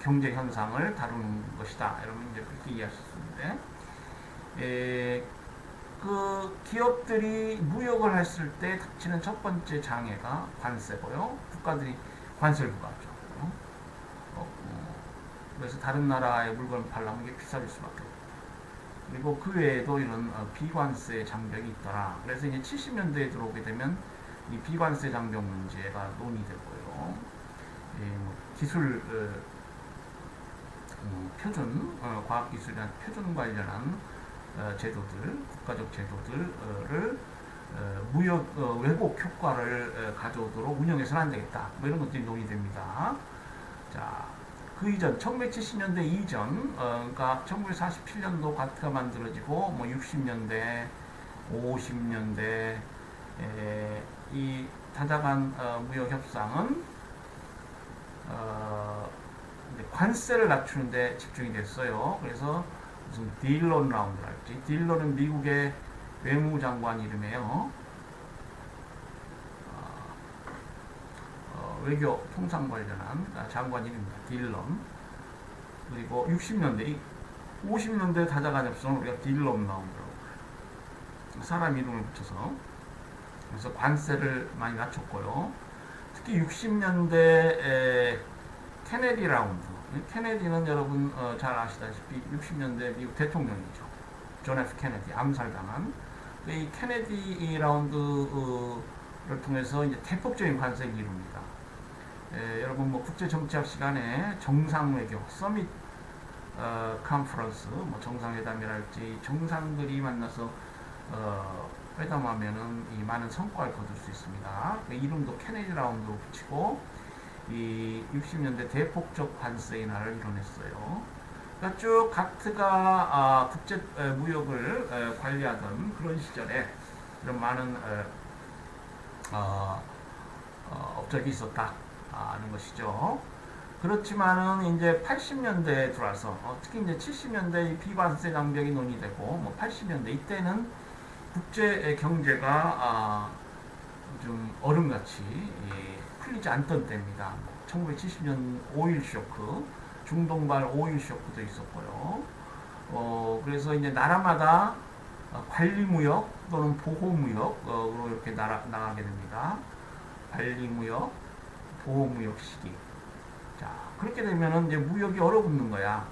경제 현상을 다루는 것이다. 여러분 이제 그렇게 이해하실 수 있는데, 그 기업들이 무역을 했을 때 닥치는 첫 번째 장애가 관세고요. 국가들이 관세를 부과하죠. 그래서 다른 나라의 물건을 팔려면 이게 비싸질 수밖에 없고. 그리고 그 외에도 이런 비관세 장벽이 있더라. 그래서 이제 70년대에 들어오게 되면 이 비관세 장벽 문제가 논의되고요. 뭐 기술 표준 과학기술이나 표준 관련한 제도들, 국가적 제도들을 무역 왜곡 효과를 가져오도록 운영해서는 안 되겠다. 뭐 이런 것들이 논의됩니다. 자, 그 이전 1970년대 이전, 그러니까 1947년도 가트가 만들어지고 뭐 60년대, 50년대 이 다자간 무역 협상은 관세를 낮추는 데 집중이 됐어요. 그래서 무슨 딜런 라운드랄지, 딜런은 미국의 외무장관 이름이에요. 외교 통상 관련한 장관 이름입니다. 딜런. 그리고 60년대, 50년대 다자간 협상은 우리가 딜런 라운드라고 사람 이름을 붙여서, 그래서 관세를 많이 낮췄고요. 특히 60년대 케네디 라운드. 케네디는 여러분 잘 아시다시피 60년대 미국 대통령이죠. 존 F 케네디 암살당한 이 케네디 라운드를 통해서 이제 대폭적인 관세를 이룹니다. 여러분 뭐 국제 정치학 시간에 정상 외교 서밋 컨퍼런스 뭐 정상회담이랄지 정상들이 만나서 회담하면은 이 많은 성과를 거둘 수 있습니다. 그 이름도 케네디 라운드로 붙이고 이 60년대 대폭적 관세 인하를 이뤄냈어요. 그러니까 쭉 가트가 국제 무역을 관리하던 그런 시절에 이런 많은 업적이 있었다 하는 것이죠. 그렇지만은 이제 80년대에 들어와서 특히 이제 70년대 비관세 장벽이 논의되고 뭐 80년대 이때는 국제 경제가 좀 얼음같이 풀리지 않던 때입니다. 1970년 오일 쇼크, 중동발 오일 쇼크도 있었고요. 그래서 이제 나라마다 관리무역 또는 보호무역으로 이렇게 나가게 됩니다. 관리무역, 보호무역 시기. 자, 그렇게 되면은 이제 무역이 얼어붙는 거야.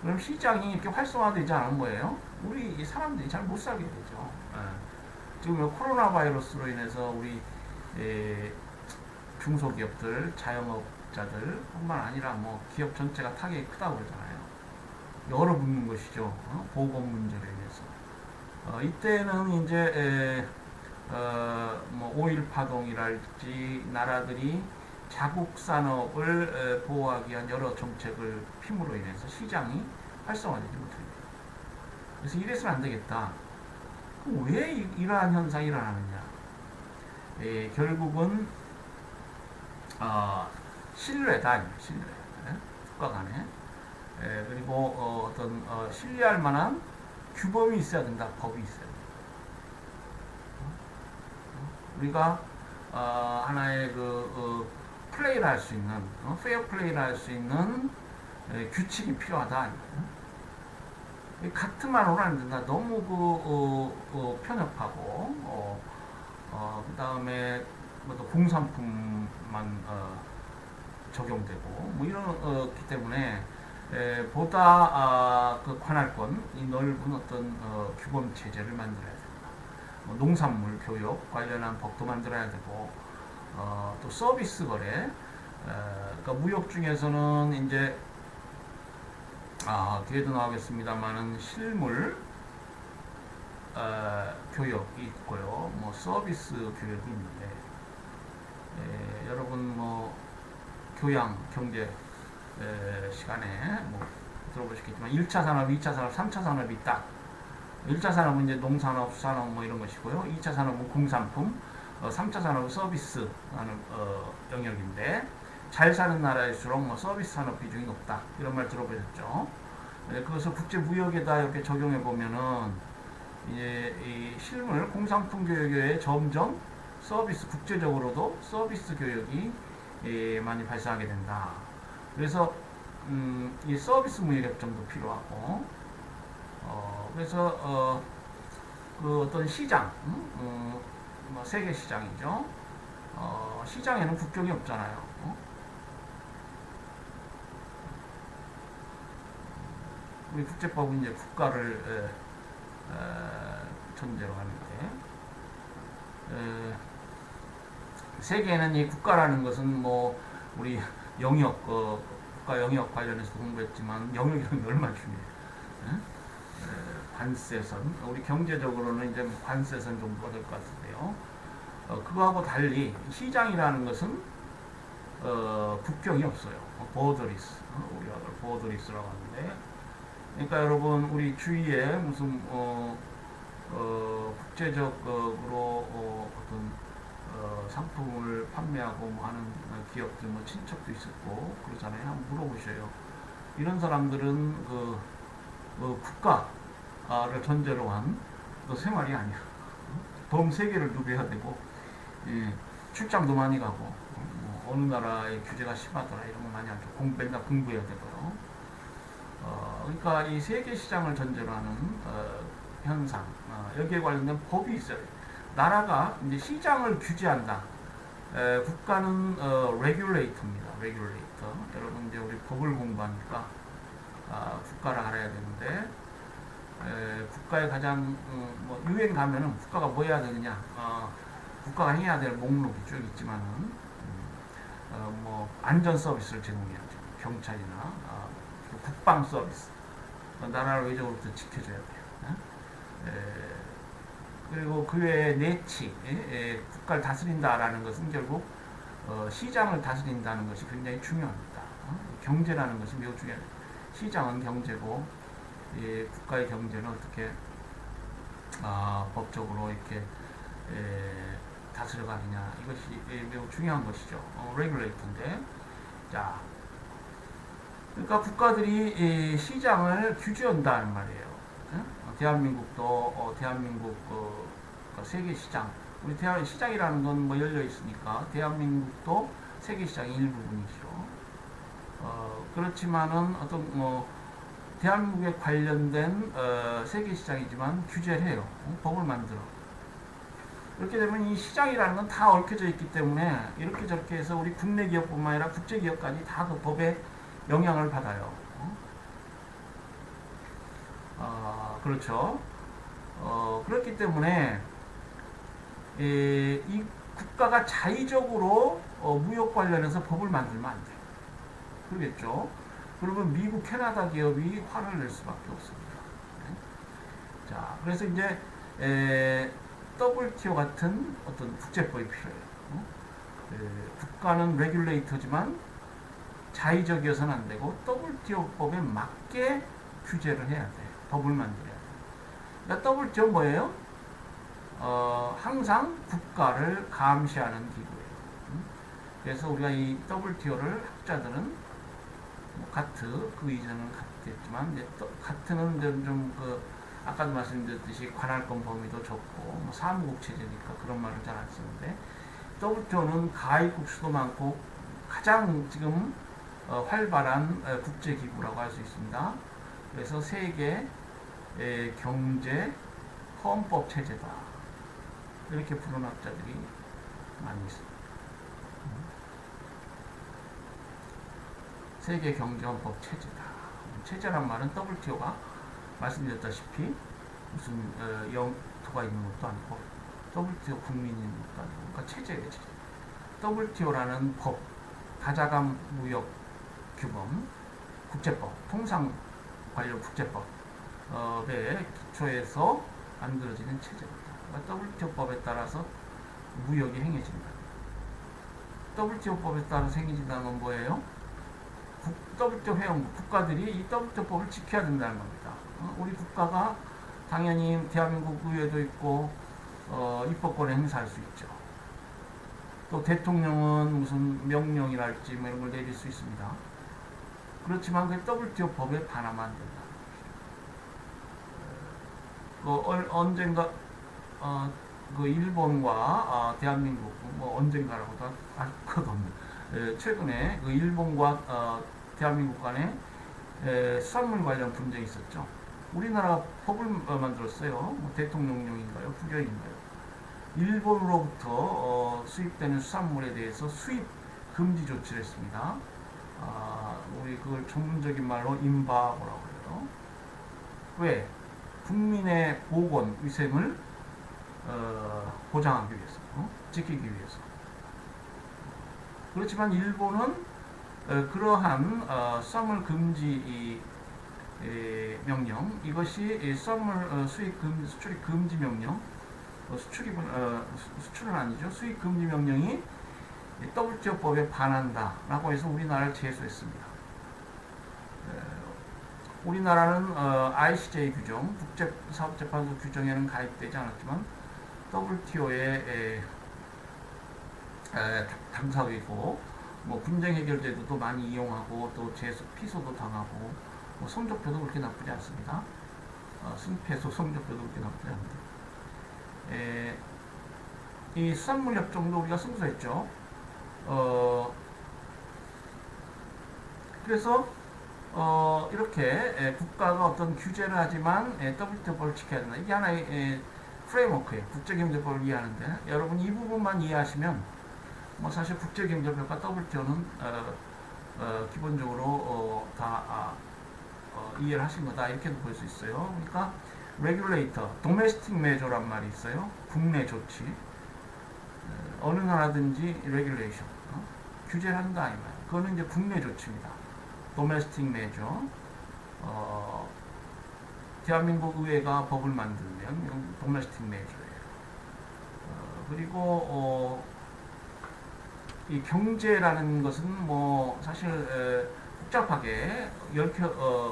그럼 시장이 이렇게 활성화되지 않은 거예요. 우리 사람들이 잘 못 살게 되죠. 지금 코로나 바이러스로 인해서 우리 중소기업들, 자영업자들 뿐만 아니라 뭐 기업 전체가 타격이 크다고 그러잖아요. 얼어붙는 것이죠. 보건 문제로 인해서. 이때는 이제 뭐 오일 파동이랄지 나라들이 자국 산업을 보호하기 위한 여러 정책을 핌으로 인해서 시장이 활성화되지 못합니다. 그래서 이래서는 안 되겠다. 그럼 왜 이러한 현상이 일어나느냐? 결국은 신뢰다, 신뢰. 국가 간에. 그리고 어떤 신뢰할 만한 규범이 있어야 된다, 법이 있어야 된다. 우리가 하나의 플레이를 할 수 있는, 페어 플레이를 할 수 있는 규칙이 필요하다. 같은만 오라는 된다. 너무 편협하고, 그 다음에 또 공산품만 적용되고, 뭐 이렇기 때문에 보다 그 관할권, 이 넓은 어떤 규범 체제를 만들어야 된다. 농산물 교육 관련한 법도 만들어야 되고, 또 서비스 거래, 그러니까 무역 중에서는 이제 뒤에도 나오겠습니다만은 실물 교육이 있고요, 뭐 서비스 교육이 있는데, 여러분 뭐 교양 경제 시간에 뭐 들어보셨겠지만 1차 산업, 2차 산업, 3차 산업이 있다. 1차 산업은 이제 농산업, 수산업 뭐 이런 것이고요. 2차 산업은 공산품, 3차 산업은 서비스 하는 영역인데, 잘 사는 나라일수록 뭐 서비스 산업 비중이 높다. 이런 말 들어보셨죠? 그것을 국제 무역에다 이렇게 적용해 보면은 이제 이 실물 공산품 교육에 점점 서비스, 국제적으로도 서비스 교육이 많이 발생하게 된다. 그래서 이 서비스 무역 협정도 필요하고, 그래서 그 어떤 시장, 뭐 세계 시장이죠. 시장에는 국경이 없잖아요. 우리 국제법은 이제 국가를 전제로 하는데, 세계에는 이 국가라는 것은 뭐 우리 영역, 국가 영역 관련해서 공부했지만 영역이라는 게 얼마나 중요해요. 관세선, 우리 경제적으로는 이제 관세선 정도가 될 것 같은데요. 그거하고 달리 시장이라는 것은 국경이 없어요. 보더리스, 우리가 그걸 보더리스라고 하는데, 그러니까 여러분 우리 주위에 무슨 국제적으로 어떤 상품을 판매하고 뭐 하는 기업들, 뭐 친척도 있었고 그러잖아요. 한번 물어보셔요. 이런 사람들은 국가를 전제로 한 생활이 아니야. 돈 세계를 누벼야 되고, 출장도 많이 가고, 뭐 어느 나라의 규제가 심하더라 이런 거 많이 하죠. 맨날 공부해야 되고요. 그러니까 이 세계 시장을 전제로 하는 현상, 여기에 관련된 법이 있어요. 나라가 이제 시장을 규제한다. 국가는 regulator입니다. regulator. 여러분 이제 우리 법을 공부하니까 국가를 알아야 되는데, 국가의 가장 뭐 유엔 가면은 국가가 뭐 해야 되느냐, 국가가 해야 될 목록이 쭉 있지만은 뭐 안전 서비스를 제공해야죠. 경찰이나 국방 서비스, 나라를 외적으로부터 지켜줘야 돼요. 그리고 그 외에 내치, 국가를 다스린다라는 것은 결국 시장을 다스린다는 것이 굉장히 중요합니다. 경제라는 것이 매우 중요합니다. 시장은 경제고, 국가의 경제는 어떻게 법적으로 이렇게 다스려가느냐, 이것이 매우 중요한 것이죠. 레귤레이터인데, 자, 그러니까 국가들이 시장을 규제한다는 말이에요. 대한민국도 대한민국 세계 시장, 우리 시장이라는 건 뭐 열려 있으니까 대한민국도 세계 시장의 일부분이죠. 그렇지만은 어떤 대한민국에 관련된 세계 시장이지만 규제를 해요. 법을 만들어. 이렇게 되면 이 시장이라는 건 다 얽혀져 있기 때문에 이렇게 저렇게 해서 우리 국내 기업뿐만 아니라 국제 기업까지 다 그 법에 영향을 받아요. 그렇죠. 그렇기 때문에 이 국가가 자의적으로 무역 관련해서 법을 만들면 안 돼요. 그러겠죠. 그러면 미국, 캐나다 기업이 화를 낼 수밖에 없습니다. 자, 그래서 이제 WTO 같은 어떤 국제법이 필요해요. 국가는 레귤레이터지만 자의적이어서는 안 되고 WTO법에 맞게 규제를 해야 돼. 법을 만들어야 돼. 그러니까 WTO 뭐예요? 항상 국가를 감시하는 기구예요. 그래서 우리가 이 WTO를 학자들은 가트, 그 이전은 가트였지만 이제 가트는 좀 아까도 말씀드렸듯이 관할권 범위도 좁고 뭐 사무국 체제니까 그런 말을 잘 안 쓰는데, WTO는 가입국 수도 많고 가장 지금 활발한 국제기구라고 할 수 있습니다. 그래서 세계 경제 헌법 체제다, 이렇게 부르는 학자들이 많이 있습니다. 세계 경제 헌법 체제다. 체제란 말은 WTO가 말씀드렸다시피 무슨 영토가 있는 것도 아니고 WTO 국민이 있는 것도 아니고, 그러니까 체제예요, 체제. WTO라는 법, 다자간 무역 규범, 국제법, 통상 관련 국제법의 기초에서 만들어지는 체제입니다. 그러니까 WTO법에 따라서 무역이 행해진다. WTO법에 따라서 행해진다는 건 뭐예요? WTO 회원국 국가들이 이 WTO법을 지켜야 된다는 겁니다. 우리 국가가 당연히 대한민국 의회도 있고 입법권을 행사할 수 있죠. 또 대통령은 무슨 명령이랄지 뭐 이런 걸 내릴 수 있습니다. 그렇지만 그 WTO 법에 반하면 안 된다. 언젠가 그 일본과 대한민국 뭐 언젠가라고도 할 것 없는, 최근에 그 일본과 대한민국 간에 수산물 관련 분쟁이 있었죠. 우리나라가 법을 만들었어요. 뭐 대통령령인가요? 국령인가요? 일본으로부터 수입되는 수산물에 대해서 수입 금지 조치를 했습니다. 우리 그걸 전문적인 말로 인바라고 해요. 왜? 국민의 보건, 위생을 보장하기 위해서, 지키기 위해서. 그렇지만 일본은 그러한 수산물 금지 명령, 이것이 수산물 수출입 금지 명령, 수출은 아니죠. 수입 금지 명령이 WTO법에 반한다라고 해서 우리나라를 제소했습니다. 우리나라는 ICJ 규정, 국제사업재판소 규정에는 가입되지 않았지만 WTO의 당사국이고, 뭐 분쟁 해결 제도도 많이 이용하고 또 제소 피소도 당하고, 뭐 성적표도 그렇게 나쁘지 않습니다. 승패소 성적표도 그렇게 나쁘지 않습니다. 이 수산물 협정도 우리가 승소했죠. 그래서 이렇게 국가가 어떤 규제를 하지만 WTO법을 지켜야 된다. 이게 하나의 프레임워크예요. 국제경제법을 이해하는데, 여러분 이 부분만 이해하시면 뭐 사실 국제경제법과 WTO는 기본적으로 다 이해를 하신 거다, 이렇게도 볼 수 있어요. 그러니까 regulator, domestic measure란 말이 있어요. 국내 조치. 어느 나라든지 regulation, 규제를 한다 이 말. 그거는 이제 국내 조치입니다. domestic measure. 대한민국 의회가 법을 만들면 이건 domestic measure예요. 그리고 이 경제라는 것은 뭐 사실 복잡하게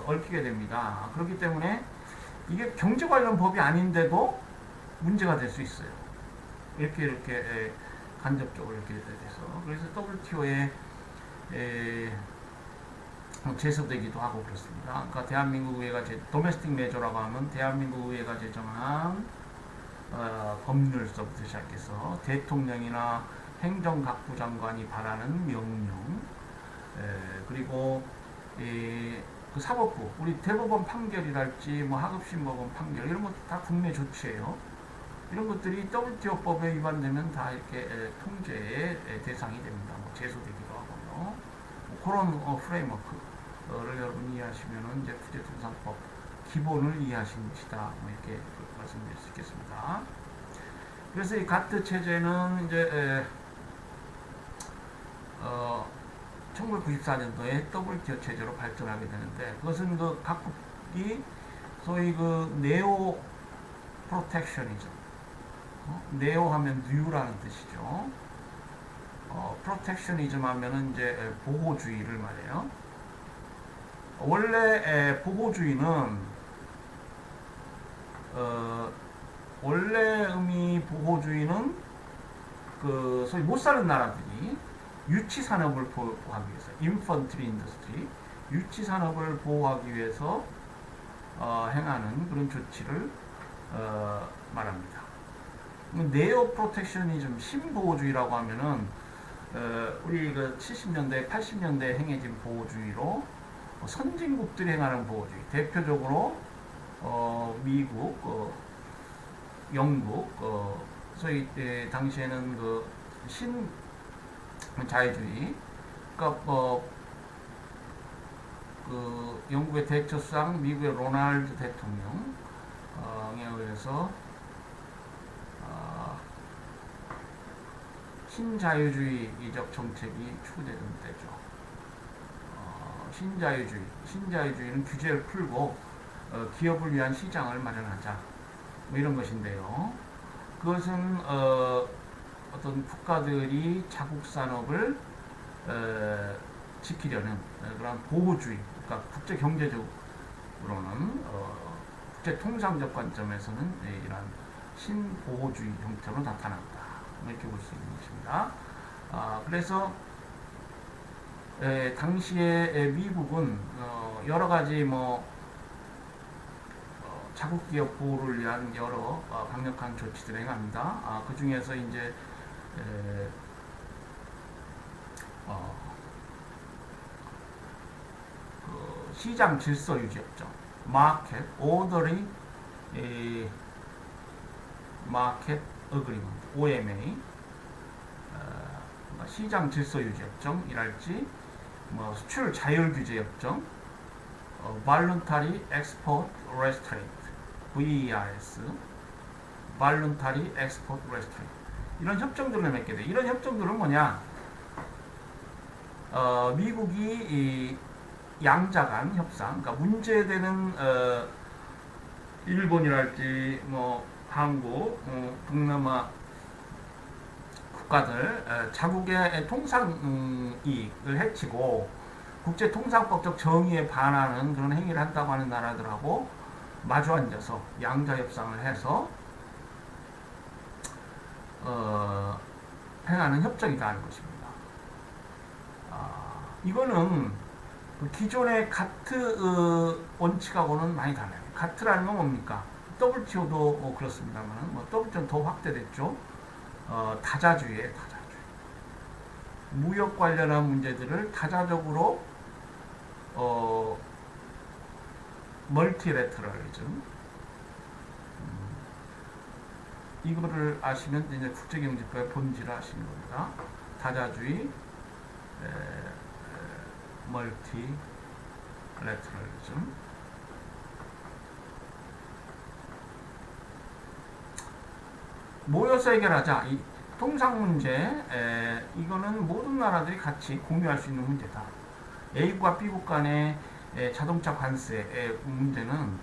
얽히게 됩니다. 그렇기 때문에 이게 경제 관련 법이 아닌데도 문제가 될 수 있어요. 이렇게 간접적으로 이렇게 돼서. 그래서 WTO에 제소되기도 하고 그렇습니다. 그러니까 대한민국 의회가 도메스틱 메저라고 하면 대한민국 의회가 제정한 법률서부터 시작해서 대통령이나 행정각부 장관이 발하는 명령, 그리고 그 사법부, 우리 대법원 판결이랄지 뭐 하급심법원 판결, 이런 것도 다 국내 조치예요. 이런 것들이 WTO법에 위반되면 다 이렇게 통제의 대상이 됩니다. 뭐 제소되기도 하고요. 뭐 그런 프레임워크를 여러분이 이해하시면은 이제 국제통상법 기본을 이해하신 것이다, 뭐 이렇게 말씀드릴 수 있겠습니다. 그래서 이 가트 체제는 이제 1994년도에 WTO 체제로 발전하게 되는데, 그것은 그 각국이 소위 그 네오 프로텍셔니즘, 네오 하면 뉴라는 뜻이죠. 프로텍셔니즘 하면은 이제 보호주의를 말해요. 원래 보호주의는 원래 의미 보호주의는 그 소위 못 사는 나라들이 유치 산업을 보호하기 위해서, 인펀트리 인더스트리, 유치 산업을 보호하기 위해서 행하는 그런 조치를 말합니다. 네오 프로텍셔니즘, 신보호주의라고 하면은 우리 그 70년대, 80년대 행해진 보호주의로 선진국들이 행하는 보호주의, 대표적으로 미국, 영국, 소위 당시에는 그 자유주의, 그러니까 그 영국의 대처 수상, 미국의 로널드 대통령에 의해서 신자유주의적 정책이 추구되던 때죠. 신자유주의는 규제를 풀고 기업을 위한 시장을 마련하자, 뭐 이런 것인데요. 그것은 어떤 국가들이 자국 산업을 지키려는 그런 보호주의, 그러니까 국제 경제적으로는 국제 통상적 관점에서는 이러한 신보호주의 형태로 나타난다, 이렇게 볼 수 있는 것입니다. 그래서 당시에 미국은 여러 가지 뭐 자국 기업 보호를 위한 여러 강력한 조치들을 행합니다. 그 중에서 이제 시장 질서 유지 협정, 마켓 오더리 마켓 어그리먼트 OMA, 시장 질서 유지 협정이랄지 뭐 수출 자율 규제 협정, Voluntary Export Restraint VERS, Voluntary Export Restraint 이런 협정들을 맺게 돼. 이런 협정들은 뭐냐? 미국이 이 양자 간 협상, 그러니까 문제되는 일본이랄지 뭐 한국, 동남아 국가들 자국의 통상 이익을 해치고 국제 통상법적 정의에 반하는 그런 행위를 한다고 하는 나라들하고 마주 앉아서 양자 협상을 해서 행하는 협정이다 하는 것입니다. 이거는 기존의 가트 원칙하고는 많이 달라요. 가트라는 건 뭡니까? WTO도 그렇습니다만, 뭐 WTO는 더 확대됐죠. 다자주의예요, 다자주의. 무역 관련한 문제들을 다자적으로 멀티레터럴리즘, 이거를 아시면 이제 국제경제법의 본질을 아시는 겁니다. 다자주의, 멀티레터럴리즘. 모여서 해결하자. 이 통상 문제, 이거는 모든 나라들이 같이 공유할 수 있는 문제다. A국과 B국 간의 자동차 관세의 문제는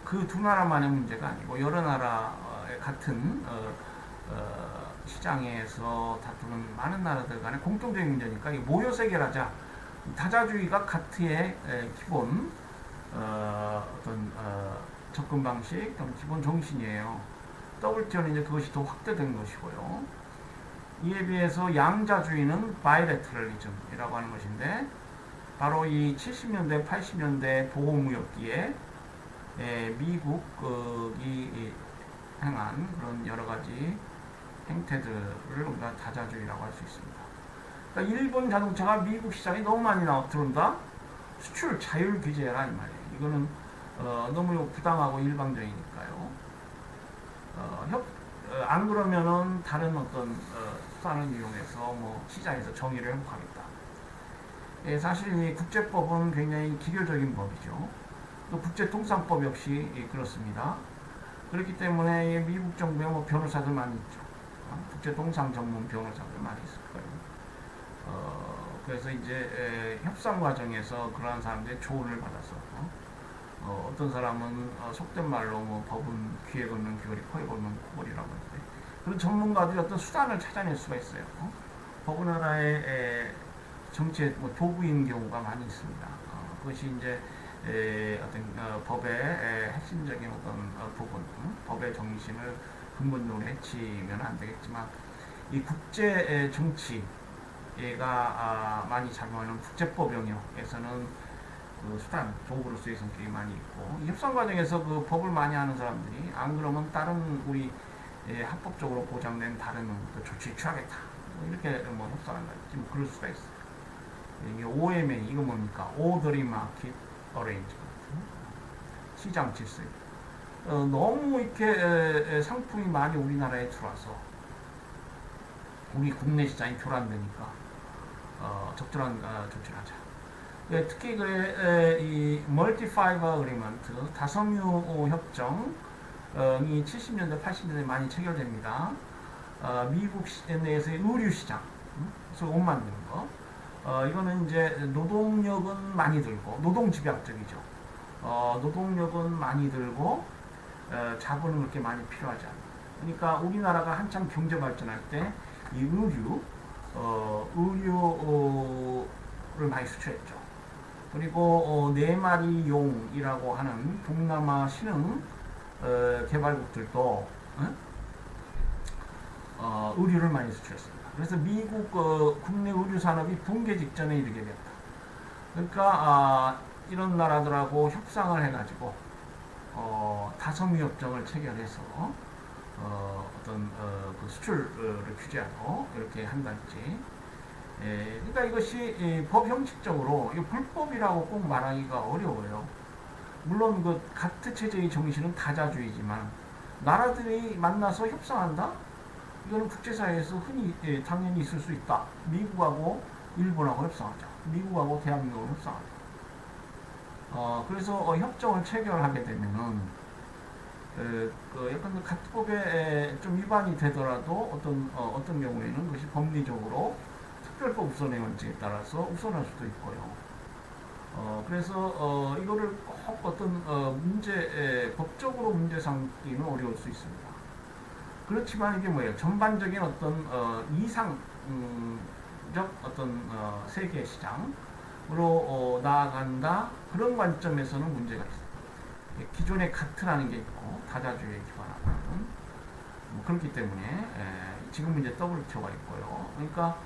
그 두 나라만의 문제가 아니고 여러 나라의 같은 시장에서 다투는 많은 나라들 간의 공통적인 문제니까 모여서 해결하자. 다자주의가 가트의 기본 어떤 접근 방식, 기본 정신이에요. WTO는 이제 그것이 더 확대된 것이고요. 이에 비해서 양자주의는 바이레터럴리즘이라고 하는 것인데, 바로 이 70년대, 80년대 보호무역기에 미국이 행한 그런 여러 가지 행태들을 우리가 다자주의라고 할 수 있습니다. 그러니까 일본 자동차가 미국 시장에 너무 많이 들어온다? 수출 자율 규제라 이 말이에요. 이거는 너무 부당하고 일방적이니까요. 안 그러면은 다른 어떤 수단을 이용해서 뭐 시장에서 정의를 회복하겠다. 사실 이 국제법은 굉장히 기교적인 법이죠. 또 국제통상법 역시 그렇습니다. 그렇기 때문에 미국 정부에 뭐 변호사들 많이 있죠. 국제통상 전문 변호사들 많이 있을 거예요. 그래서 이제 협상 과정에서 그러한 사람들의 조언을 받아서 어떤 사람은 속된 말로 뭐 법은 귀에 걷는 귀걸이, 코에 걷는 코걸이라고 하는데, 그런 전문가들이 어떤 수단을 찾아낼 수가 있어요. 어느 나라의 정치의 뭐 도구인 경우가 많이 있습니다. 그것이 이제 어떤 법의 핵심적인 어떤 부분, 법의 정신을 근본적으로 해치면 안 되겠지만, 이 국제 정치가 많이 작용하는 국제법 영역에서는 그 수단, 도구로 쓰일 성격이 많이 있고, 이 협상 과정에서 그 법을 많이 하는 사람들이 안 그러면 다른 우리 합법적으로 보장된 다른 조치 취하겠다, 이렇게 뭐 협상한다든지 뭐 그럴 수가 있어요. 이게 OMA, 이거 뭡니까? Orderly Market Arrangement, 시장 질서. 너무 이렇게 상품이 많이 우리나라에 들어와서 우리 국내 시장이 교란되니까 적절한 조치를 하자. 특히 이 멀티 파이버 어그리먼트, 다섬유 협정이 70년대, 80년대 많이 체결됩니다. 미국 내에서의 의류 시장, 그래서 옷 만드는 거. 이거는 이제 노동력은 많이 들고, 노동 집약적이죠. 노동력은 많이 들고, 자본은 그렇게 많이 필요하지 않아요. 그러니까 우리나라가 한참 경제 발전할 때 이 의류를 많이 수출했죠. 그리고 네 마리 용이라고 하는 동남아 신흥 개발국들도 의류를 많이 수출했습니다. 그래서 미국 국내 의류 산업이 붕괴 직전에 이르게 됐다. 그러니까 이런 나라들하고 협상을 해가지고 다섬유 협정을 체결해서 어떤 그 수출을 규제하고 이렇게 한달지, 그러니까 이것이 법 형식적으로 이 불법이라고 꼭 말하기가 어려워요. 물론 그 가트 체제의 정신은 다자주의지만 나라들이 만나서 협상한다? 이거는 국제사회에서 흔히 당연히 있을 수 있다. 미국하고 일본하고 협상하자. 미국하고 대한민국하고 협상하자. 그래서 협정을 체결하게 되면은 약간 그 가트법에 좀 위반이 되더라도 어떤 경우에는 그것이 법리적으로 특별법 우선의 원칙에 따라서 우선할 수도 있고요. 그래서 이거를 꼭 어떤 법적으로 문제 삼기는 어려울 수 있습니다. 그렇지만 이게 뭐예요? 전반적인 어떤 이상적 어떤 세계 시장으로 나아간다, 그런 관점에서는 문제가 있어요. 기존의 가트라는 게 있고 다자주의에 기반하는 그렇기 때문에 지금 이제 WTO가 있고요. 그러니까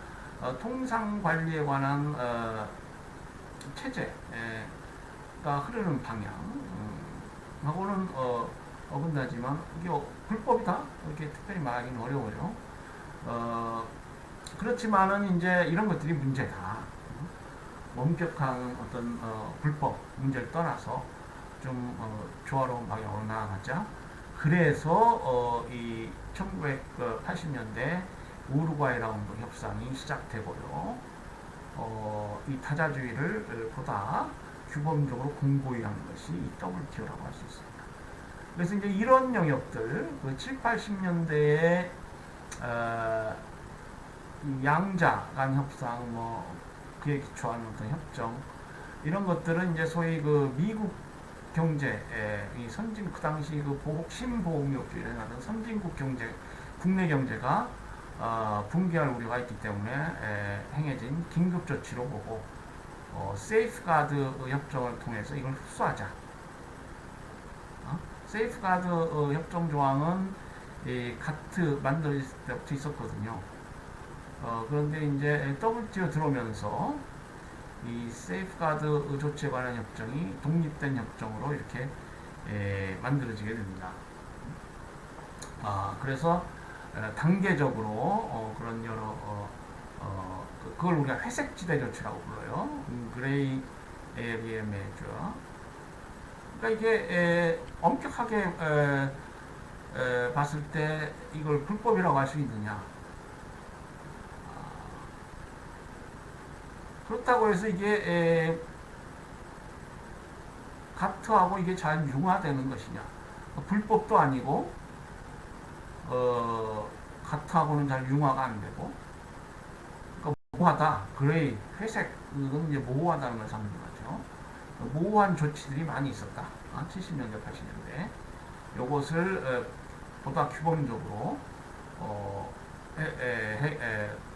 통상 관리에 관한 체제가 흐르는 방향하고는 어긋나지만 이게 불법이다 이렇게 특별히 말하기는 어려워요. 그렇지만은 이제 이런 것들이 문제다. 엄격한 어떤 불법 문제를 떠나서 좀 조화로운 방향으로 나아가자. 그래서 이 1980년대 우루과이 라운드 협상이 시작되고요. 이 타자주의를 보다 규범적으로 공고히 하는 것이 이 WTO라고 할 수 있습니다. 그래서 이제 이런 영역들, 그 7, 80년대에 양자 간 협상, 그에 기초한 어떤 협정, 이런 것들은 이제 소위 그 미국 경제, 이 그 당시 그 신보호무역주의를 하던 선진국 경제, 국내 경제가 붕괴할 우려가 있기 때문에 행해진 긴급조치로 보고 세이프가드 협정을 통해서 이걸 흡수하자. 세이프가드 협정 조항은 가트 만들어질 때부터 있었거든요. 그런데 이제 WTO 들어오면서 이 세이프가드 조치에 관한 협정이 독립된 협정으로 이렇게 만들어지게 됩니다. 그래서 단계적으로 그런 여러 그걸 우리가 회색지대 조치라고 불러요. 그레이 에리아 메저. 그러니까 이게 엄격하게 봤을 때 이걸 불법이라고 할 수 있느냐? 그렇다고 해서 이게 가트하고 이게 잘 융화되는 것이냐? 불법도 아니고 가트하고는 잘 융화가 안 되고, 그러니까 모호하다, 그레이, 회색, 이건 이제 모호하다는 걸 상징하죠. 모호한 조치들이 많이 있었다. 70년대, 80년대. 요것을 보다 규범적으로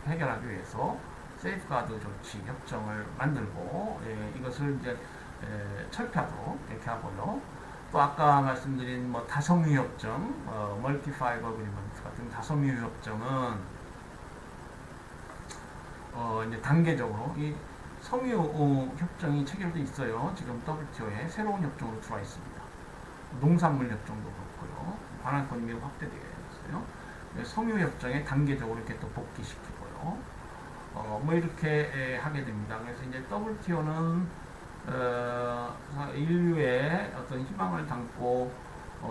해결하기 위해서 세이프가드 조치 협정을 만들고 이것을 이제 철폐하도록 이렇게 하고요. 또 아까 말씀드린 다섬유 협정, 멀티 파이버 어그리먼트 같은 다섬유 협정은 이제 단계적으로 이 섬유 협정이 체결돼 있어요. 지금 WTO에 새로운 협정으로 들어와 있습니다. 농산물 협정도 그렇고요. 관할권이 매우 확대되어 있어요. 섬유 협정에 단계적으로 이렇게 또 복귀시키고요. 이렇게 하게 됩니다. 그래서 이제 WTO는 인류의 어떤 희망을 담고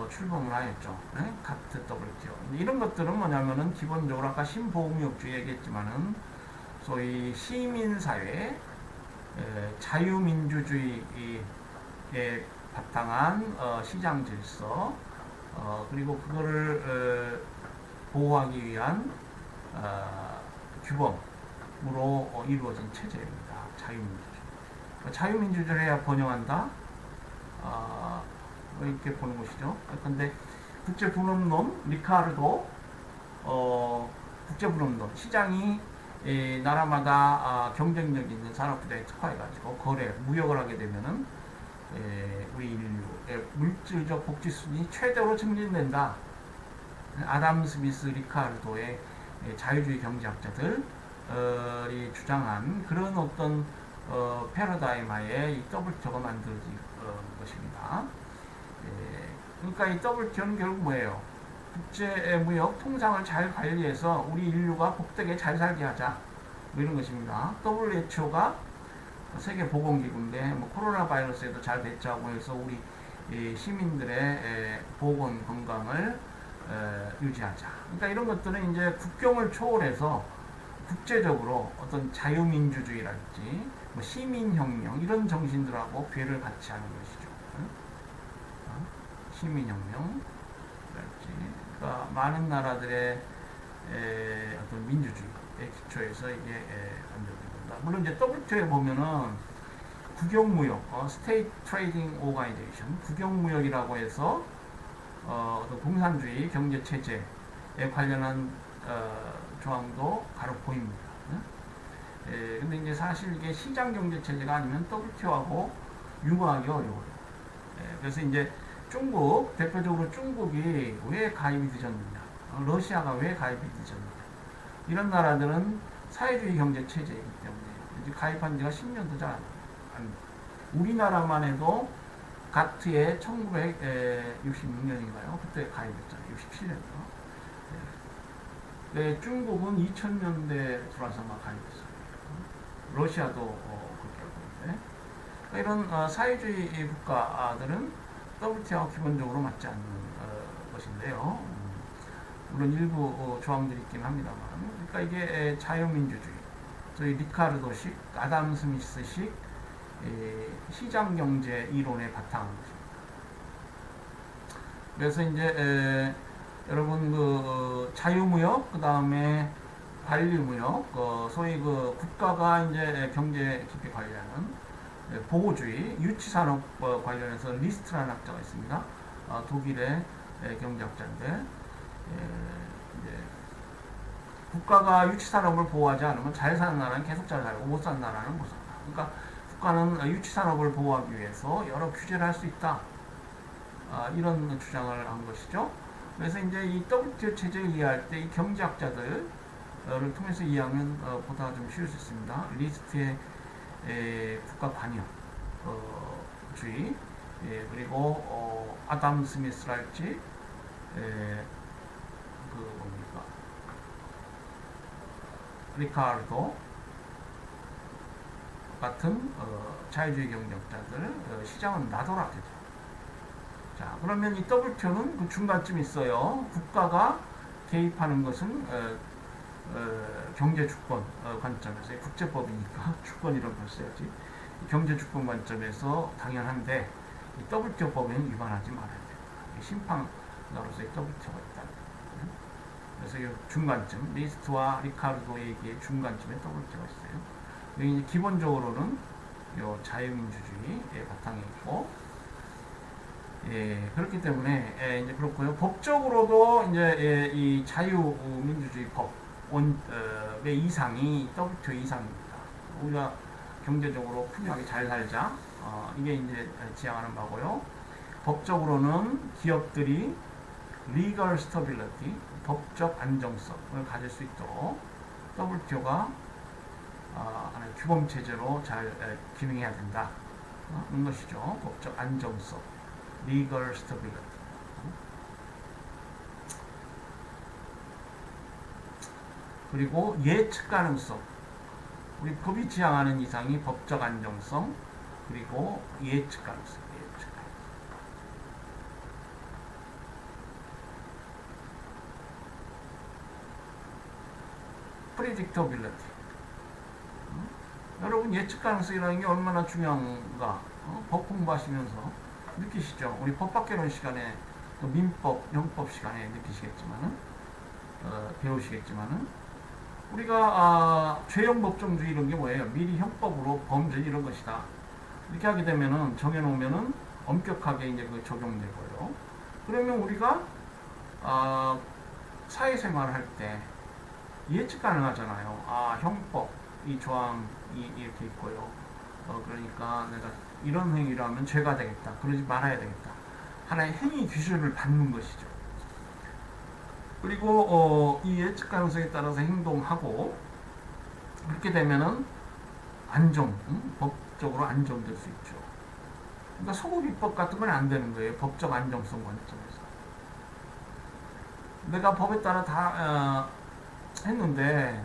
출범을 하였죠. 가트 WTO. 이런 것들은 뭐냐면은 기본적으로 아까 신보호무역주의 얘기했지만은 소위 시민사회, 자유민주주의에 바탕한 시장 질서, 그리고 그거를 보호하기 위한 규범으로 이루어진 체제입니다. 자유민주주의. 자유민주주의를 해야 번영한다. 이렇게 보는 것이죠. 근데 국제분업론, 리카르도, 국제분업론, 시장이 나라마다 경쟁력 있는 산업부대에 특화해가지고 거래, 무역을 하게 되면은 우리 인류의 물질적 복지순이 최대로 증진된다. 아담 스미스, 리카르도의 자유주의 경제학자들이 주장한 그런 어떤 패러다임하에 이 WTO가 만들어진 것입니다. 그러니까 이 WTO는 결국 뭐예요? 국제무역 통상을 잘 관리해서 우리 인류가 복되게 잘 살게 하자. 뭐 이런 것입니다. WHO가 세계보건기구인데 뭐 코로나 바이러스에도 잘 대처하고 해서 우리 시민들의 보건 건강을 유지하자. 그러니까 이런 것들은 이제 국경을 초월해서 국제적으로 어떤 자유민주주의랄지 뭐 시민혁명 이런 정신들하고 괴를 같이 하는 것이죠. 시민혁명랄지 그러니까 많은 나라들의 어떤 민주주의의 기초에서 이게 만들어집니다. 물론 이제 WTO에 보면은 국영무역, State Trading Organization, 국영무역이라고 해서 어떤 공산주의 경제 체제에 관련한 조항도 간혹 보입니다. 근데 이제 사실 이게 시장 경제 체제가 아니면 WTO하고 융화하기 어려워요. 그래서 이제 중국, 대표적으로 중국이 왜 가입이 늦었느냐, 러시아가 왜 가입이 늦었느냐, 이런 나라들은 사회주의 경제 체제이기 때문에 이제 가입한 지가 10년도 잘 안 됩니다. 우리나라만 해도 가트에 1966년인가요? 그때 가입했잖아요. 67년도. 네, 중국은 2000년대 들어와서 막 가입했어요. 러시아도 그렇게 하고 있는데 이런 사회주의 국가들은 WTO와 기본적으로 맞지 않는 것인데요. 물론 일부 조항들이 있긴 합니다만, 그러니까 이게 자유민주주의, 저희 리카르도식, 아담 스미스식 시장경제 이론에 바탕한 것입니다. 그래서 이제 여러분 그 자유무역, 그 다음에 관리무역, 소위 그 국가가 이제 경제 깊이 관리하는 보호주의, 유치산업 관련해서 리스트라는 학자가 있습니다. 독일의 경제학자인데 이제 국가가 유치산업을 보호하지 않으면 잘 사는 나라는 계속 잘 살고 못 사는 나라는 못 산다. 그러니까 국가는 유치산업을 보호하기 위해서 여러 규제를 할 수 있다. 이런 주장을 한 것이죠. 그래서 이제 이 WTO 체제를 이해할 때 이 경제학자들을 통해서 이해하면 보다 좀 쉬울 수 있습니다. 리스트의 국가 관여 주의, 그리고 아담 스미스랄지 그 뭡니까 리카르도 같은 자유주의 경제학자들 시장은 나더라 되죠. 자, 그러면 이 WTO는 그 중간쯤 있어요. 국가가 개입하는 것은 경제 주권 관점에서, 국제법이니까 주권이라고 써야지. 경제 주권 관점에서 당연한데 이 WTO 법에는 위반하지 말아야 됩니다. 심판으로서의 WTO가 있다. 그래서 이 중간쯤, 리스트와 리카르도 얘기의 중간쯤에 WTO가 있어요. 여기 기본적으로는 이 자유민주주의의 바탕에 있고, 그렇기 때문에 이제 그렇고요. 법적으로도 이제 이 자유민주주의 법의 이상이 WTO 이상입니다. 우리가 경제적으로 풍요하게 잘 살자, 이게 이제 지향하는 바고요. 법적으로는 기업들이 legal stability, 법적 안정성을 가질 수 있도록 WTO가 하나의 규범 체제로 잘 기능해야 된다. 는 것이죠. 법적 안정성, legal stability. 그리고 예측 가능성. 우리 법이 지향하는 이상이 법적 안정성, 그리고 예측 가능성. predictability. 여러분 예측 가능성이라는 게 얼마나 중요한가 법 공부하시면서 느끼시죠? 우리 법학개론 시간에 또 민법, 형법 시간에 느끼시겠지만은 배우시겠지만은 우리가 죄형 법정주의 이런 게 뭐예요? 미리 형법으로 범죄 이런 것이다. 이렇게 하게 되면은 정해놓으면은 엄격하게 이제 그 적용되고요. 그러면 우리가 사회생활을 할 때 예측 가능하잖아요. 형법 이 조항이 이렇게 있고요. 그러니까 내가 이런 행위를 하면 죄가 되겠다. 그러지 말아야 되겠다. 하나의 행위 기준을 받는 것이죠. 그리고 이 예측 가능성에 따라서 행동하고 그렇게 되면은 법적으로 안정될 수 있죠. 그러니까 소급 입법 같은 건 안 되는 거예요. 법적 안정성 관점에서. 내가 법에 따라 다 했는데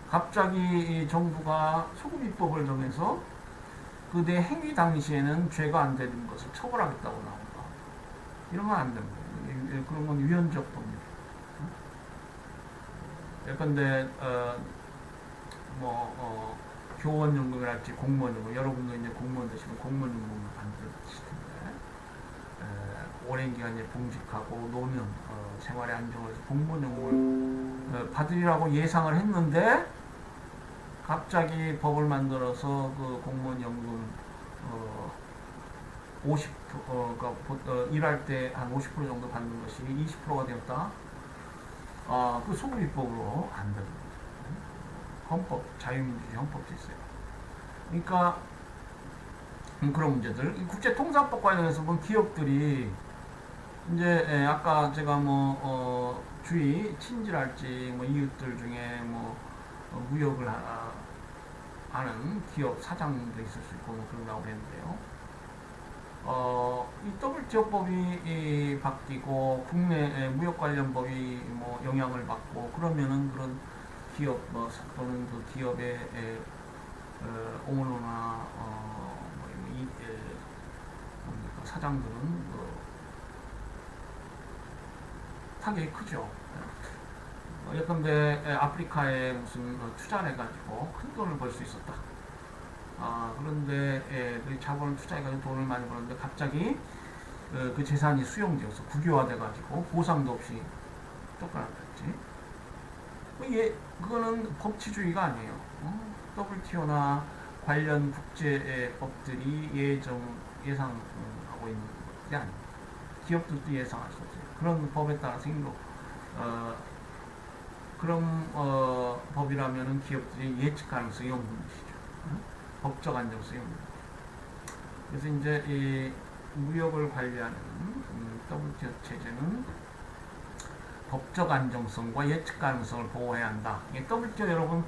갑자기 이 정부가 소급 입법을 정해서 그 내 행위 당시에는 죄가 안 되는 것을 처벌하겠다고 나온다. 이런 건 안 됩니다. 그런 건 위헌적 법률. 예컨대 교원연금이랄지 공무원연금, 여러분도 이제 공무원 되시면 공무원연금을 받으실 텐데, 오랜 기간 봉직하고 노년 생활의 안정을 위해서 공무원연금을 받으리라고 예상을 했는데, 갑자기 법을 만들어서 그 공무원연금 일할 때 한 50% 정도 받는 것이 20%가 되었다. 그 소급 입법으로 안 됩니다. 헌법, 자유민주주의 헌법도 있어요. 그러니까 그런 문제들. 국제통상법 관련해서 보면 기업들이 이제 아까 제가 주위 친지랄지 이웃들 중에 무역을 하는 기업 사장도 있을 수 있고 그런다고 했는데요. 이 WTO법이 바뀌고 국내 무역 관련 법이 영향을 받고 그러면은 그런 기업 또는 그 기업의 오너나 사장들은 타격이 크죠. 예컨대 아프리카에 무슨 투자를 해가지고 큰 돈을 벌 수 있었다. 그런데 그 자본을 투자해가지고 돈을 많이 버는데 갑자기 그 재산이 수용되어서 국유화돼가지고 보상도 없이 쫓겨났겠지. 그거는 법치주의가 아니에요. WTO나 관련 국제법들이 예상하고 있는 것이 아닙니다. 기업들도 예상할 수 없어요. 그런 법에 따라 생긴 그런 법이라면은 기업들이 예측 가능성이 없는 것이죠. 법적 안정성이 없는 것이죠. 그래서 이제 이 무역을 관리하는 WTO 체제는 법적 안정성과 예측 가능성을 보호해야 한다. WTO 여러분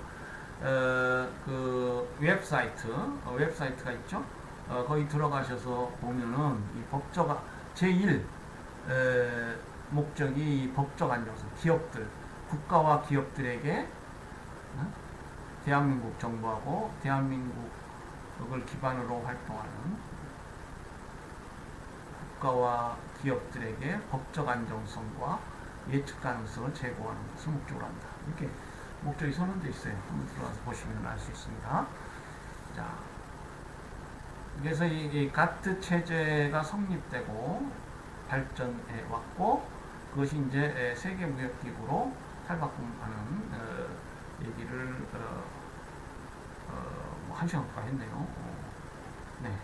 그 웹사이트가 있죠. 거기 들어가셔서 보면은 이 법적 제1 목적이 법적 안정성, 기업들, 국가와 기업들에게 대한민국 정부하고 대한민국을 기반으로 활동하는 국가와 기업들에게 법적 안정성과 예측 가능성을 제공하는 것을 목적으로 한다. 이렇게 목적이 선언되어 있어요. 한번 들어가서 보시면 알 수 있습니다. 자, 그래서 이 가트 체제가 성립되고 발전해 왔고 그것이 이제 세계 무역기구로 탈바꿈하는 얘기를 한 시간 가까이 했네요. 네.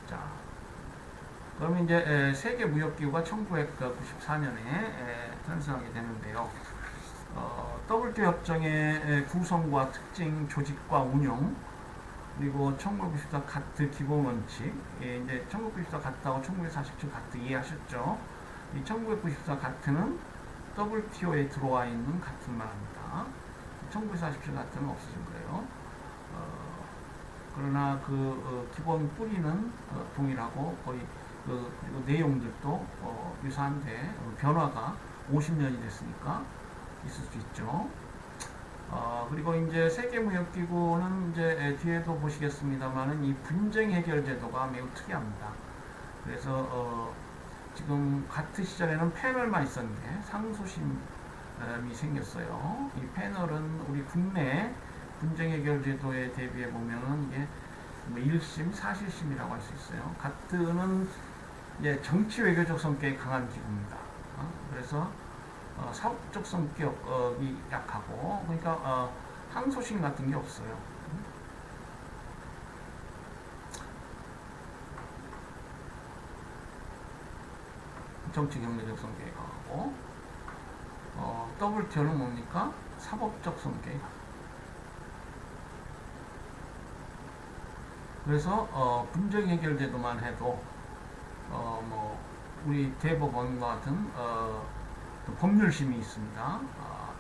자, 그러면 이제 세계 무역기구가 1994년에 탄생하게 되는데요. WTO 협정의 구성과 특징, 조직과 운영, 그리고 1994 가트 기본 원칙, 이제 1994 가트하고 1947 가트 이해하셨죠? 이 1994 가트는 WTO에 들어와 있는 가트만 합니다. 1947 가트는 없어진 거예요. 그러나 그 기본 뿌리는 동일하고 거의 그리고 내용들도 유사한데 변화가 50년이 됐으니까 있을 수 있죠. 그리고 이제 세계무역기구는 이제 뒤에도 보시겠습니다만은 이 분쟁 해결 제도가 매우 특이합니다. 그래서 지금 가트 시절에는 패널만 있었는데 상소심이 생겼어요. 이 패널은 우리 국내 분쟁 해결 제도에 대비해 보면은 이게 1심, 4실심이라고 할 수 있어요. 가트는 이제 정치 외교적 성격이 강한 기구입니다. 그래서 사업적 성격이 약하고 그러니까 항소심 같은 게 없어요. 정치 경제적 성격이 강하고 WTO는 뭡니까? 사법적 성격이 강해요. 그래서 분쟁 해결 제도만 해도 우리 대법원과 같은 법률심이 있습니다.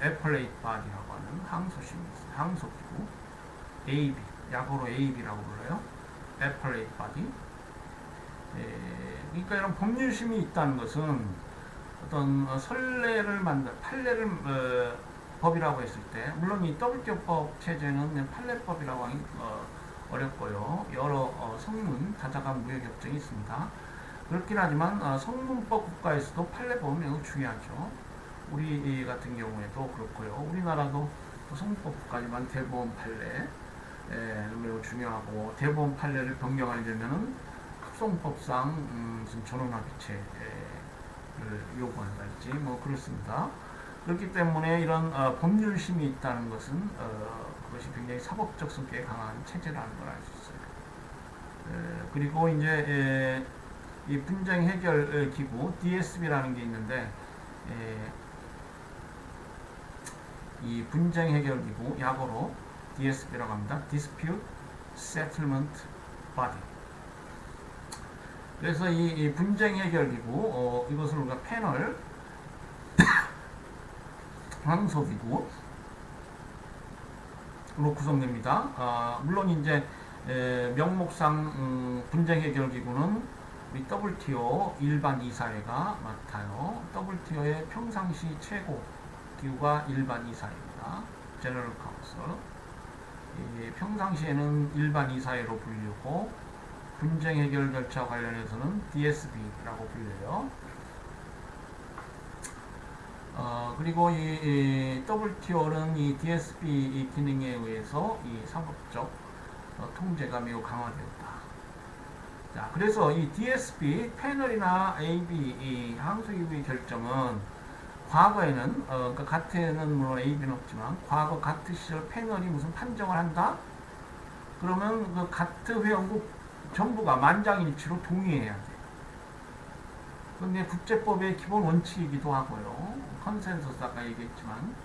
애플레이트 바디라고 하는 항소심이 있습니다. 항소기구 AB, 약어로 AB라고 불러요. 애플레이트 바디. 그러니까 이런 법률심이 있다는 것은 어떤 판례를 법이라고 했을 때, 물론 이 WTO법 체제는 판례법이라고 하기 어렵고요. 여러 성문, 다자간 무역협정이 있습니다. 그렇긴 하지만 성문법 국가에서도 판례법은 매우 중요하죠. 우리 같은 경우에도 그렇고요. 우리나라도 성문법 국가지만 대법원 판례 매우 중요하고, 대법원 판례를 변경하려면은 합성법상 무슨 전원합의체를 요구한달지 뭐 그렇습니다. 그렇기 때문에 이런 법률심이 있다는 것은 그것이 굉장히 사법적 성격이 강한 체제라는 걸 알 수 있어요. 그리고 이제 이 분쟁 해결 기구 DSB라는 게 있는데, 이 분쟁 해결 기구 약어로 DSB라고 합니다. Dispute Settlement Body. 그래서 이 분쟁 해결 기구 이것을 우리가 패널 항소기구로 구성됩니다. 물론 이제 명목상 분쟁 해결 기구는 우리 WTO 일반 이사회가 맡아요. WTO의 평상시 최고 기구가 일반 이사회입니다. General Council. 평상시에는 일반 이사회로 불리고, 분쟁 해결 절차 관련해서는 DSB라고 불려요. 그리고 이 WTO는 이 DSB 기능에 의해서 이 사법적 통제가 매우 강화되었다. 자, 그래서 이 DSB 패널이나 AB 이 항소기구의 결정은 과거에는 그러니까 가트는 물론 AB는 없지만, 과거 가트 시절 패널이 무슨 판정을 한다? 그러면 그 가트 회원국 전부가 만장일치로 동의해야 돼. 그런데 국제법의 기본 원칙이기도 하고요. 컨센서스 아까 얘기했지만,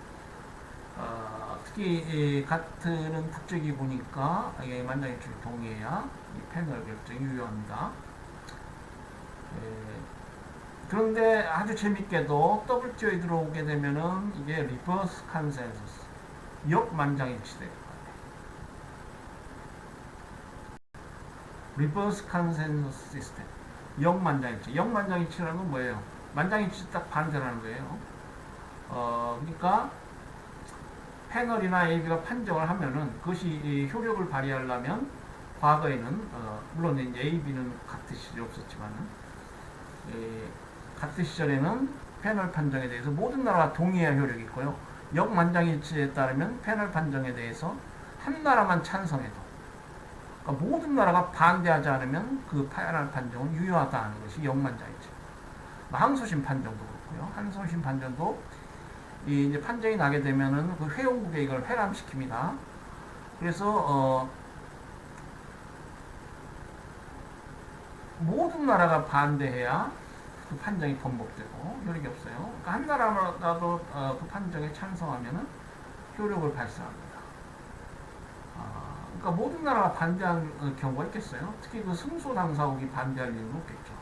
특히 가트는 국제기구니까 만장일치로 동의해야 이 패널 결정이 유효합니다. 그런데 아주 재밌게도 WTO에 들어오게 되면은 이게 리버스 컨센서스, 역만장일치 돼요. 리버스 컨센서스 시스템, 역만장일치. 역만장일치라는 건 뭐예요? 만장일치 딱 반대라는 거예요. 그러니까 패널이나 AB가 판정을 하면은 그것이 효력을 발휘하려면, 과거에는 물론 이제 AB는 가트 시절이 없었지만은, 가트 시절에는 패널 판정에 대해서 모든 나라가 동의해야 효력이 있고요. 역만장일치에 따르면 패널 판정에 대해서 한 나라만 찬성해도, 그러니까 모든 나라가 반대하지 않으면 그 패널 판정은 유효하다는 것이 역만장일치. 항소심 판정도 그렇고요. 항소심 판정도 이제 판정이 나게 되면은 그 회원국에 이걸 회람시킵니다. 그래서 모든 나라가 반대해야 그 판정이 번복되고 효력이 없어요. 그러니까 한 나라라도 그 판정에 찬성하면은 효력을 발생합니다. 그러니까 모든 나라가 반대하는 경우가 있겠어요? 특히 그 승소 당사국이 반대할 이유는 없겠죠.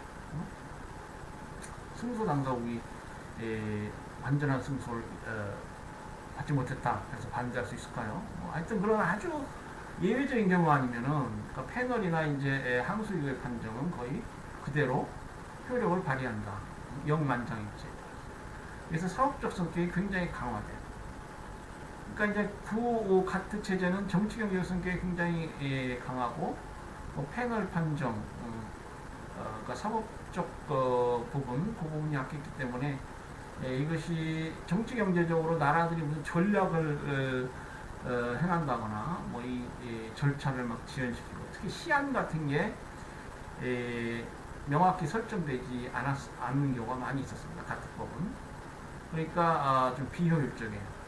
승소 당사국이 완전한 승소를 받지 못했다 해서 반대할 수 있을까요? 하여튼 그런 아주 예외적인 경우 아니면은, 그러니까 패널이나 이제 항소기구의 판정은 거의 그대로 효력을 발휘한다. 역만장일치. 그래서 사업적 성격이 굉장히 강화돼요. 그러니까 이제 구 가트 체제는 정치 경제적 성격이 굉장히 강하고, 패널 판정, 그러니까 사법적 부분, 그 부분이 약했기 때문에 이것이 정치 경제적으로 나라들이 무슨 전략을 행한다거나 뭐 이 절차를 막 지연시키고, 특히 시한 같은 게 명확히 설정되지 않는 경우가 많이 있었습니다. 가트법은. 그러니까 좀 비효율적이에요.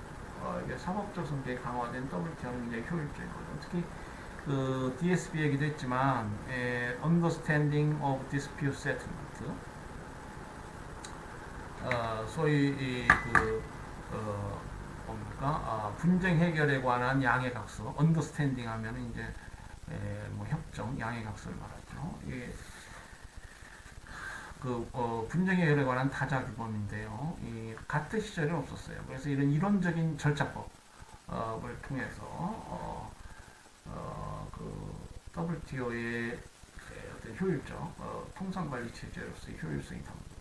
이게 사법적 성격이 강화된 WTO는 굉장히 효율적이거든요. 특히 그 DSB 얘기도 했지만, Understanding of Dispute Settlement, 소위 뭡니까? 분쟁 해결에 관한 양해각서, 언더스탠딩 하면은 이제 뭐 협정, 양해각서를 말하죠. 이게 분쟁 해결에 관한 다자 규범인데요. 이 가트 시절에는 없었어요. 그래서 이런 이론적인 절차법을 통해서 그 WTO의 어떤 효율적 통상관리 체제로서의 효율성이 담깁니다.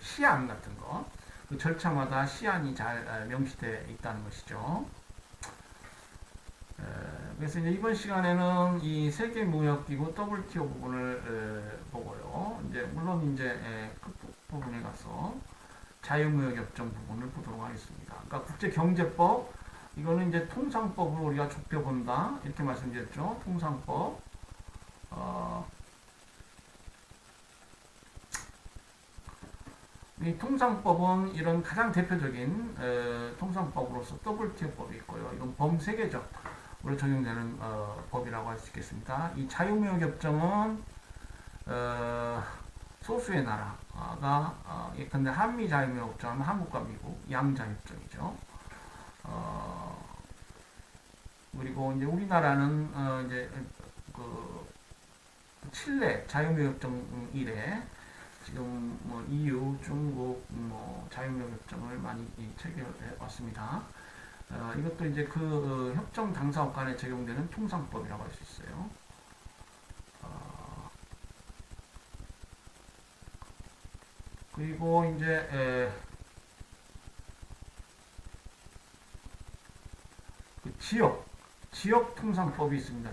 시안 같은 거, 그 절차마다 시한이 잘 명시되어 있다는 것이죠. 그래서 이제 이번 시간에는 이 세계무역기구 WTO 부분을 보고요. 이제 물론 이제 그 부분에 가서 자유무역협정 부분을 보도록 하겠습니다. 그러니까 국제경제법 이거는 이제 통상법으로 우리가 좁혀본다 이렇게 말씀드렸죠. 통상법. 이 통상법은 이런 가장 대표적인 통상법으로서 WTO법이 있고요. 이건 범세계적으로 적용되는 법이라고 할 수 있겠습니다. 이 자유무역협정은 소수의 나라가 예컨대 한미 자유무역협정은 한국과 미국 양자협정이죠. 그리고 이제 우리나라는 이제 그 칠레 자유무역협정 이래 지금 뭐 EU, 중국 뭐 자유무역협정을 많이 체결해 왔습니다. 이것도 이제 그 협정 당사국 간에 적용되는 통상법이라고 할 수 있어요. 그리고 이제 그 지역 통상법이 있습니다.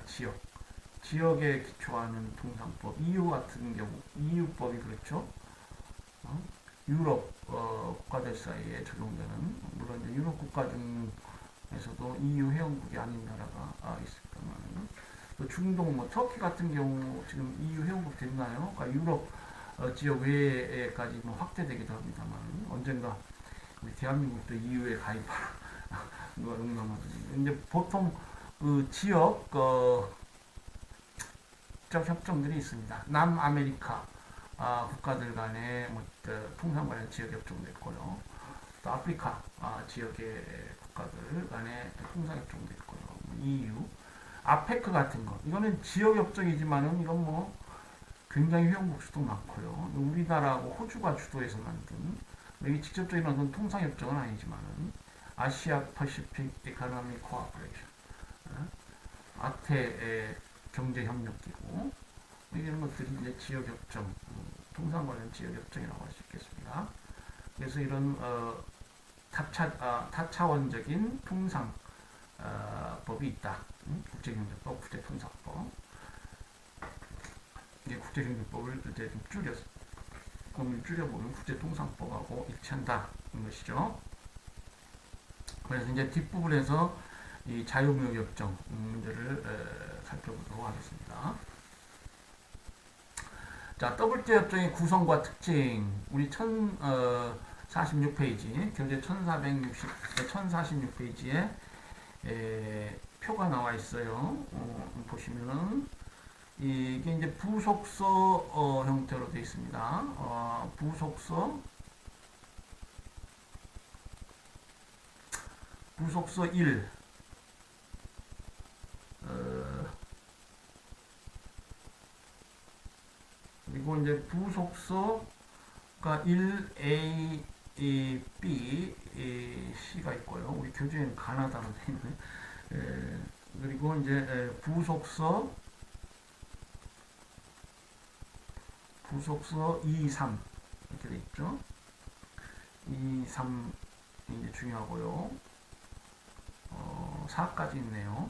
지역에 기초하는 통상법. EU 같은 경우, EU법이 그렇죠. 유럽 국가들 사이에 적용되는, 물론 이제 유럽 국가 중에서도 EU 회원국이 아닌 나라가 있습니다만, 또 중동, 뭐 터키 같은 경우 지금 EU 회원국 됐나요? 그러니까 유럽 지역 외에까지 뭐 확대되기도 합니다만, 언젠가 우리 대한민국도 EU에 가입하라. 이제 보통 그 지역 협정들이 있습니다. 남아메리카 국가들 간의 뭐, 통상 관련 지역 협정도 있고요. 또 아프리카 지역의 국가들 간의 통상 협정도 있고요. EU, 아페크 같은 거. 이거는 지역 협정이지만은 이건 뭐 굉장히 회원국 수도 많고요. 우리나라하고 호주가 주도해서 만든 여기 직접적인 어떤 통상 협정은 아니지만은 아시아 퍼시픽 에코노믹 코어퍼레이션, 아태의 경제협력기구 이런 것들이 이제 지역협정, 통상 관련 지역협정이라고 할 수 있겠습니다. 그래서 이런 다차원적인 통상 법이 있다. 국제경제법, 국제통상법. 이게 국제경제법을 이제 좀 줄여보면 국제통상법하고 일치한다는 것이죠. 그래서 이제 뒷부분에서 이 자유무역협정 문제를 살펴보도록 하겠습니다. 자, WTO 협정의 구성과 특징. 우리 1046페이지, 교재 1046페이지에 표가 나와 있어요. 보시면은 이게 이제 부속서 형태로 되어 있습니다. 부속서 1. 그리고 이제 부속서가 1A, B, C가 있고요. 우리 교재에는 가나다로 되어 있네. 그리고 이제 부속서 2, 3 이렇게 되어 있죠. 2, 3 이제 중요하고요. 4까지 있네요.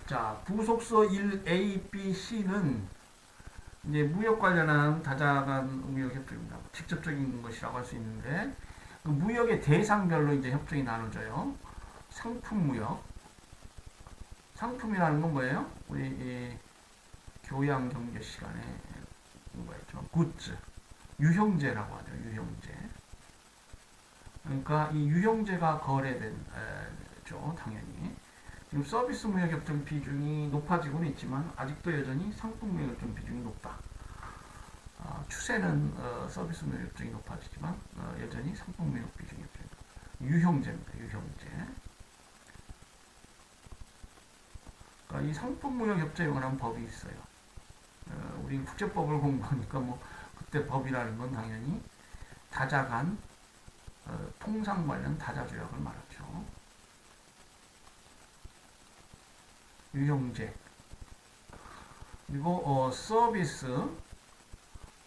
자, 부속서 1A, B, C는 이제 무역 관련한 다자간 무역 협정입니다. 직접적인 것이라고 할 수 있는데, 그 무역의 대상별로 이제 협정이 나눠져요. 상품 무역. 상품이라는 건 뭐예요? 우리 교양 경제 시간에 공부했죠. 굿즈. 유형제라고 하죠. 유형제. 그러니까 이 유형제가 거래된죠. 당연히. 지금 서비스 무역 협정 비중이 높아지고는 있지만 아직도 여전히 상품 무역 협정 비중이 높다. 추세는 서비스 무역 협정이 높아지지만 여전히 상품 무역 비중이 높다. 유형제입니다. 유형제. 그러니까 이 상품 무역 협정에 관한 법이 있어요. 우리 국제법을 공부하니까 뭐 그때 법이라는 건 당연히 다자간 통상 관련 다자조약을 말하죠. 유형제. 그리고 서비스,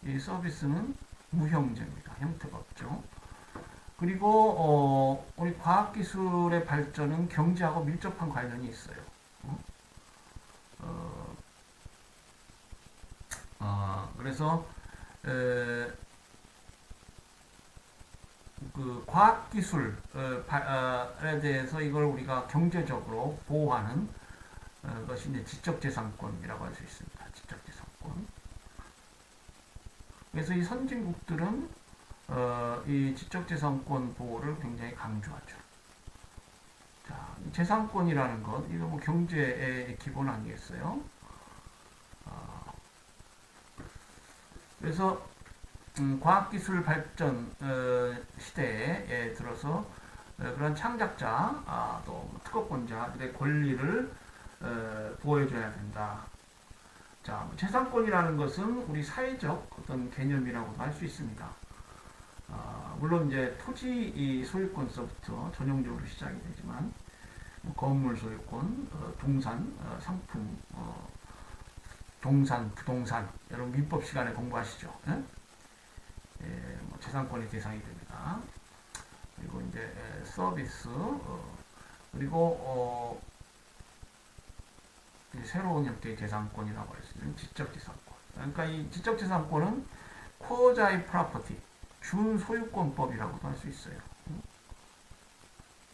이 서비스는 무형제입니다. 형태가 없죠. 그리고 우리 과학기술의 발전은 경제하고 밀접한 관련이 있어요. 그래서 그 과학기술에 대해서 이걸 우리가 경제적으로 보호하는 것이 이제 지적재산권이라고 할 수 있습니다. 지적재산권. 그래서 이 선진국들은 이 지적재산권 보호를 굉장히 강조하죠. 자, 재산권이라는 것, 이거 뭐 경제의 기본 아니겠어요? 그래서 과학기술 발전 시대에 들어서 그런 창작자, 또 특허권자들의 권리를 보호해줘야 된다. 자, 재산권이라는 것은 우리 사회적 어떤 개념이라고도 할 수 있습니다. 물론 이제 토지 소유권서부터 전형적으로 시작이 되지만 건물 소유권, 동산, 상품, 동산, 부동산 여러분 민법 시간에 공부하시죠. 예? 뭐 재산권의 대상이 됩니다. 그리고 이제 서비스 그리고 새로운 형태의 재산권이라고 할 수 있는 지적재산권. 그러니까 이 지적재산권은 쿼자이 프로퍼티, 준소유권법이라고도 할 수 있어요.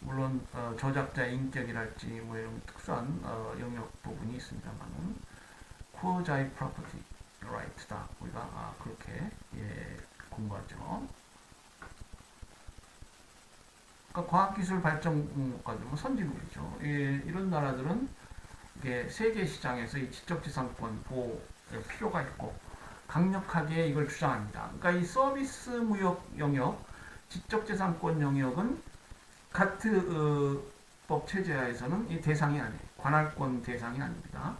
물론 저작자의 인격이랄지 뭐 이런 특수한 영역 부분이 있습니다만은 쿼자이 프로퍼티 라이트다. 우리가 그렇게 공부하죠. 그러니까 과학기술 발전까지 뭐 선진국이죠. 이런 나라들은 이게 세계 시장에서 이 지적재산권 보호의 필요가 있고 강력하게 이걸 주장합니다. 그러니까 이 서비스 무역 영역, 지적재산권 영역은 가트법 체제하에서는 이 대상이 아니에요. 관할권 대상이 아닙니다.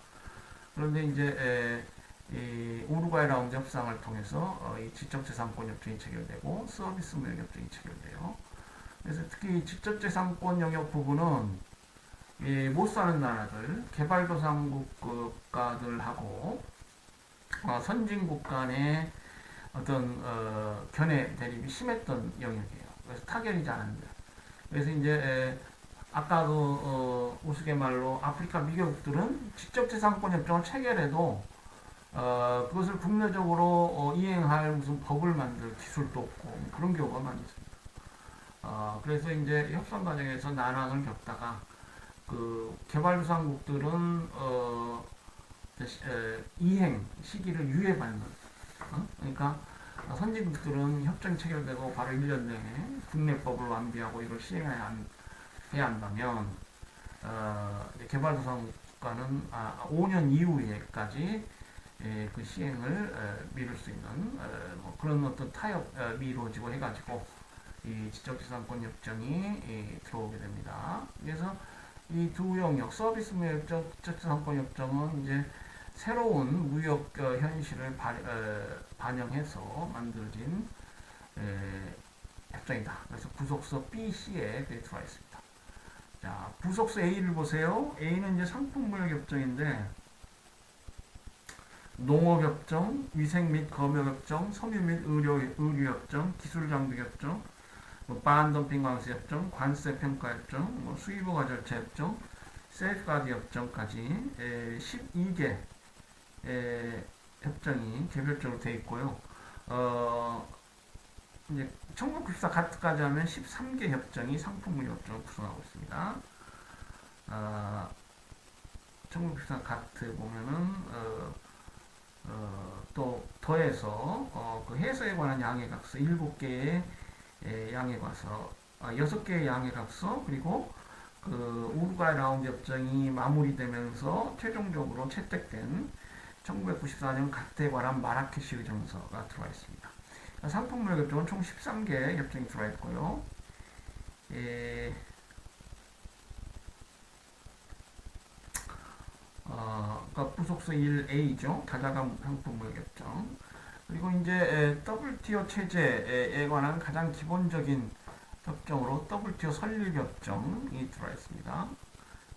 그런데 이제 이 우루과이 라운드 협상을 통해서 이 지적재산권 협정이 체결되고 서비스 무역 협정이 체결돼요. 그래서 특히 지적재산권 영역 부분은 못 사는 나라들, 개발도상국 국가들하고 선진국 간의 어떤 견해 대립이 심했던 영역이에요. 그래서 타결이 잘 안 돼요. 그래서 이제 아까도 우스갯말로 아프리카 미개국들은 지적재산권 협정을 체결해도 그것을 국내적으로 이행할 무슨 법을 만들 기술도 없고 그런 경우가 많이 있습니다. 그래서 이제 협상 과정에서 난항을 겪다가 그 개발도상국들은 이행 시기를 유예받는 그러니까 선진국들은 협정 체결되고 바로 1년 내에 국내법을 완비하고 이걸 시행해야 한다면 개발도상 국가는 5년 이후에까지 그 시행을 미룰 수 있는 뭐 그런 어떤 타협이 이루어지고 해가지고 이 지적재산권 협정이 들어오게 됩니다. 그래서 이 두 영역 서비스 무역 협정, 지적재산권 협정은 이제 새로운 무역 현실을 반영해서 만들어진 협정이다. 그래서 부속서 B, C에 들어가 있습니다. 자, 부속서 A를 보세요. A는 이제 상품무역협정인데 농업협정, 위생 및 검역협정, 섬유 및 의료협정, 기술장비협정, 반덤핑 관세협정, 관세평가협정, 수입허가 절차협정, 세이프가드 협정까지 12개 협정이 개별적으로 되어 있고요. 이제 1994 가트까지 하면 13개 협정이 상품무역 협정을 구성하고 있습니다. 1994 가트 보면은 또 더해서 그 해서에 관한 양해각서 7개의 양해각서 6개의 양해각서 그리고 그 우루과이 라운드 협정이 마무리되면서 최종적으로 채택된 1994년 가트에 관한 마라케시 의정서가 들어와 있습니다. 상품무역 협정은 총 13개 협정이 들어와 있고요. 그러니까 부속서 1A죠. 다자간 상품무역 협정. 그리고 이제 WTO 체제에 관한 가장 기본적인 협정으로 WTO 설립 협정이 들어와 있습니다.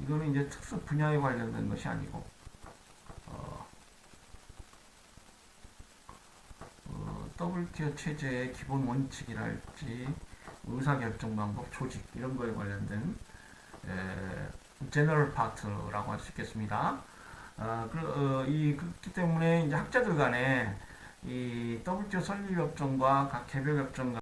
이거는 이제 특수 분야에 관련된 것이 아니고 WTO 체제의 기본 원칙이랄지 의사결정 방법, 조직 이런 거에 관련된 제너럴 파트라고 할 수 있겠습니다. 그렇기 때문에 이제 학자들 간에 이 WTO 설립협정과 각 개별협정